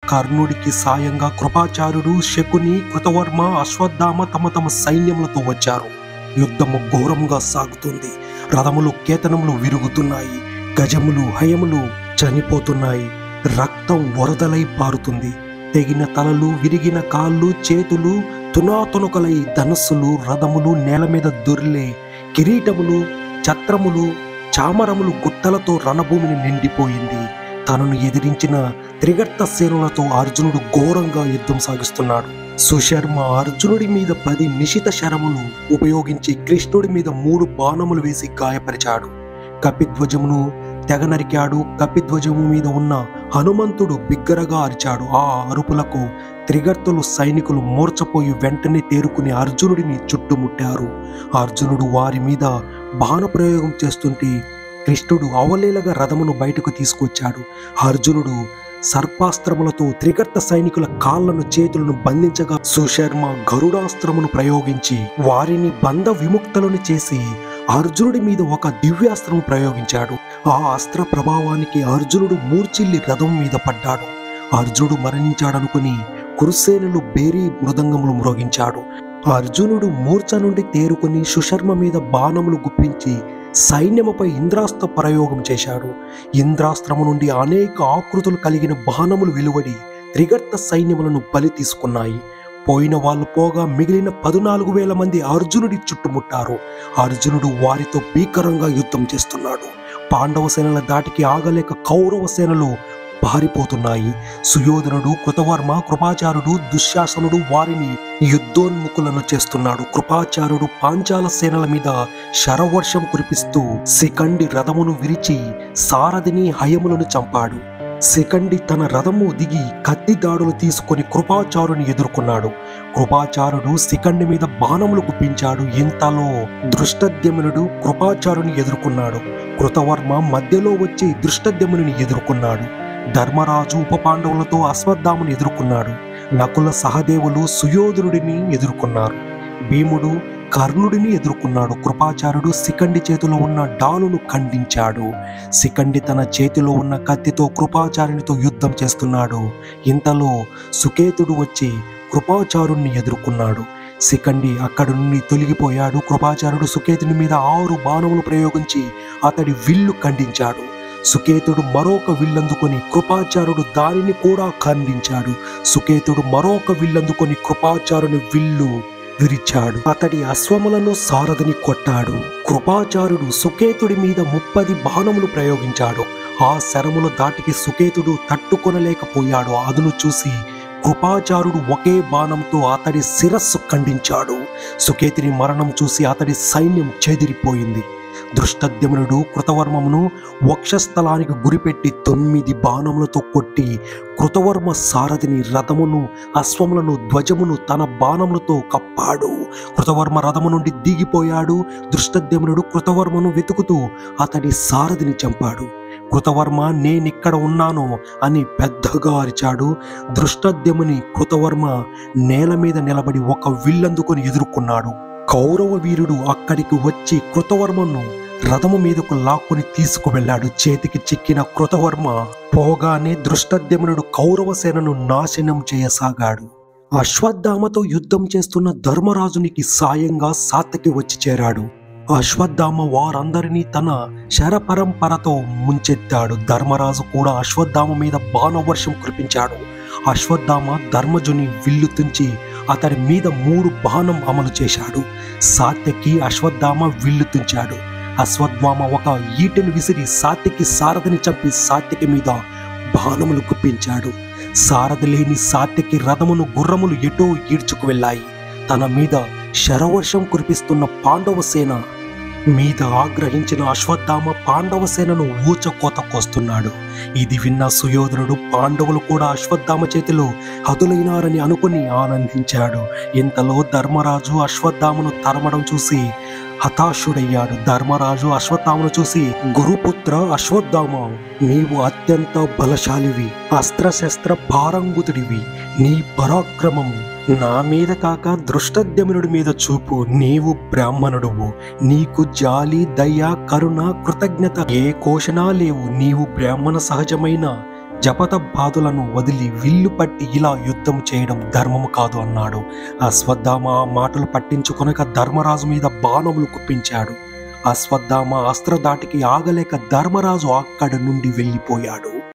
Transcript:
కర్ణుడికి సాయంగా కృపాచార్యుడు, శకుని, కృతవర్మ, అశ్వత్థామ తమ సైన్యములతో వచ్చారు. యుద్ధము ఘోరంగా సాగుతుంది. రథములు కేతనములు విరుగుతున్నాయి. గజములు హయములు చనిపోతున్నాయి. రక్తం వరదలై పారుతుంది. తెగిన తలలు, విరిగిన కాళ్ళు, చేతులు తునాతునకలై ధనస్సులు, రథములు, నేల మీద దొర్లే కిరీటములు, ఛత్రములు, చామరములు, గుట్టలతో రణభూమిని నిండిపోయింది. తనను ఎదిరించిన త్రిగర్త సేనులతో అర్జునుడు ఘోరంగా యుద్ధం సాగిస్తున్నాడు. సుశర్మ అర్జునుడి మీద 10 నిశిత శరములు ఉపయోగించి కృష్ణుడి మీద 3 బాణములు వేసి గాయపరిచాడు. కపిధ్వజమును తెగ నరికాడు. కపిధ్వజము మీద ఉన్న హనుమంతుడు బిగ్గరగా అరిచాడు. ఆ అరుపులకు త్రిగర్తులు సైనికులు మూర్చపోయి వెంటనే తేరుకుని అర్జునుడిని చుట్టుముట్టారు. అర్జునుడు వారి మీద బాణప్రయోగం చేస్తుంటే కృష్ణుడు అవలీలగా రథమును బయటకు తీసుకొచ్చాడు. అర్జునుడు సర్పాస్త్రములతో త్రిగర్త సైనికుల కాళ్లను చేతులను బంధించగా సుశర్మ గరుడాస్త్రమును ప్రయోగించి వారిని బంధ విముక్తులను చేసి అర్జునుడి మీద ఒక దివ్యాస్త్రము ప్రయోగించాడు. ఆ అస్త్ర ప్రభావానికి అర్జునుడు మూర్చిల్లి రథం మీద పడ్డాడు. అర్జునుడు మరణించాడనుకుని కురుసేనులు బేరీ మృదంగములు మ్రోగించాడు. అర్జునుడు మూర్ఛ నుండి తేరుకుని సుశర్మ మీద బాణములు గుప్పించి సైన్యముపై ఇంద్రాస్త్ర ప్రయోగం చేశాడు. ఇంద్రాస్త్రము నుండి అనేక ఆకృతులు కలిగిన బాణములు వెలువడి త్రిగర్త సైన్యములను బలి తీసుకున్నాయి. పోయిన వాళ్ళు పోగా మిగిలిన 14,000 మంది అర్జునుడి చుట్టుముట్టారు. అర్జునుడు వారితో భీకరంగా యుద్ధం చేస్తున్నాడు. పాండవ సేనల దాటికి ఆగలేక కౌరవ సేనలు పారిపోతున్నాయి. సుయోధనుడు, కృతవర్మ, కృపాచార్యుడు, దుశ్శాసనుడు వారిని యుద్ధోన్ముఖులను చేస్తున్నాడు. కృపాచార్యుడు పాంచాల సేనల మీద శరవర్షం కురిపిస్తూ శిఖండి రథమును విరిచి సారథిని హయములను చంపాడు. శిఖండి తన రథము దిగి కత్తి దాడులు తీసుకొని కృపాచార్యుని ఎదుర్కొన్నాడు. కృపాచార్యుడు శిఖండి మీద బాణములు గుప్పించాడు. ఇంతలో దృష్టద్యుమ్నుడు కృపాచార్యుని ఎదుర్కొన్నాడు. కృతవర్మ మధ్యలో వచ్చి దృష్టద్యుమ్నుని ఎదుర్కొన్నాడు. ధర్మరాజు ఉప పాండవులతో అశ్వత్థామను ఎదుర్కొన్నాడు. నకుల సహదేవులు సుయోధనుడిని ఎదుర్కొన్నారు. భీముడు కర్ణుడిని ఎదుర్కొన్నాడు. కృపాచార్యుడు శిఖండి చేతిలో ఉన్న డాలును ఖండించాడు. శిఖండి తన చేతిలో ఉన్న కత్తితో కృపాచార్యునితో యుద్ధం చేస్తున్నాడు. ఇంతలో సుకేతుడు వచ్చి కృపాచార్యుని ఎదుర్కొన్నాడు. శిఖండి అక్కడి నుండి తొలగిపోయాడు. కృపాచార్యుడు సుకేతుని మీద 6 బాణములు ప్రయోగించి అతడి విల్లు ఖండించాడు. సుకేతుడు మరొక విల్లందుకొని కృపాచార్యుడు దానిని కూడా ఖండించాడు. సుకేతుడు మరొక విల్లందుకొని కృపాచార్యుని విల్లు విరిచాడు. అతడి అశ్వములను సారథిని కొట్టాడు. కృపాచార్యుడు సుకేతుడి మీద 30 బాణములు ప్రయోగించాడు. ఆ శరముల దాటికి సుకేతుడు తట్టుకొనలేకపోయాడు. అదును చూసి కృపాచార్యుడు ఒకే బాణంతో అతడి శిరస్సు ఖండించాడు. సుకేతుని మరణం చూసి అతడి సైన్యం చెదిరిపోయింది. దృష్టద్యుమ్నుడు కృతవర్మమును వక్షస్థలానికి గురిపెట్టి 9 బాణములతో కొట్టి కృతవర్మ సారథిని, రథమును, అశ్వములను, ధ్వజమును తన బాణములతో కప్పాడు. కృతవర్మ రథము నుండి దిగిపోయాడు. దృష్టద్యుమ్నుడు కృతవర్మను వెతుకుతూ అతడి సారథిని చంపాడు. కృతవర్మ నేనిక్కడ ఉన్నాను అని పెద్దగా అరిచాడు. దృష్టద్యుమ్నుని కృతవర్మ నేల మీద నిలబడి ఒక విల్లందుకొని ఎదుర్కొన్నాడు. కౌరవ వీరుడు అక్కడికి వచ్చి కృతవర్మను రథము మీదకు లాక్కుని తీసుకువెళ్ళాడు. చేతికి చిక్కిన కృతవర్మ పోగానే దృష్టద్యుమ్నుడు కౌరవ సేనను నాశనం చేయసాగాడు. అశ్వత్థామతో యుద్ధం చేస్తున్న ధర్మరాజునికి సాయంగా సాత్యకి వచ్చి చేరాడు. అశ్వత్థామ వారందరినీ తన శరపరంపరతో ముంచెత్తాడు. ధర్మరాజు కూడా అశ్వత్థామ మీద బాణవర్షం కురిపించాడు. అశ్వత్థామ ధర్మజుని విల్లు తుంచి అతడి మీద 3 బాణం అమలు చేశాడు. సాత్యకి అశ్వత్థామ విల్లు తుంచాడు. అశ్వత్థామ ఒక ఈటెను విసిరి సాత్యకి సారథిని చంపి సాత్యకి మీద బాణములు గుప్పించాడు. సారథి లేని సాత్యకి రథమును, గుర్రములు ఎటో ఈడ్చుకు వెళ్ళాయి. తన మీద శరవర్షం కురిపిస్తున్న పాండవ సేన మీద ఆగ్రహించిన అశ్వత్థామ పాండవ సేనను ఊచకోతకొస్తున్నాడు. ఇది విన్న సుయోధనుడు పాండవులు కూడా అశ్వత్థామ చేతిలో హతులైనారని అనుకుని ఆనందించాడు. ఇంతలో ధర్మరాజు అశ్వత్థామను తరమడం చూసి హతాశుడయ్యాడు. ధర్మరాజు అశ్వత్థామను చూసి, గురుపుత్ర అశ్వత్థామ, నీవు అత్యంత బలశాలివి, అస్త్రశస్త్ర పారంగుతుడివి. నీ పరాక్రమము నా మీద కాక దృష్టద్యుమ్నుడి మీద చూపు. నీవు బ్రాహ్మణుడువు. నీకు జాలి, దయ, కరుణ, కృతజ్ఞత ఏ కోశనా లేవు. నీవు బ్రాహ్మణ సహజమైన జపతబాదులను వదిలి విల్లు పట్టి ఇలా యుద్ధం చేయడం ధర్మము కాదు అన్నాడు. అశ్వత్థామ ఆ మాటలు పట్టించుకొనక ధర్మరాజు మీద బాణములు కుప్పించాడు. అశ్వత్థామ అస్త్రధాటికి ఆగలేక ధర్మరాజు అక్కడి నుండి వెళ్ళిపోయాడు.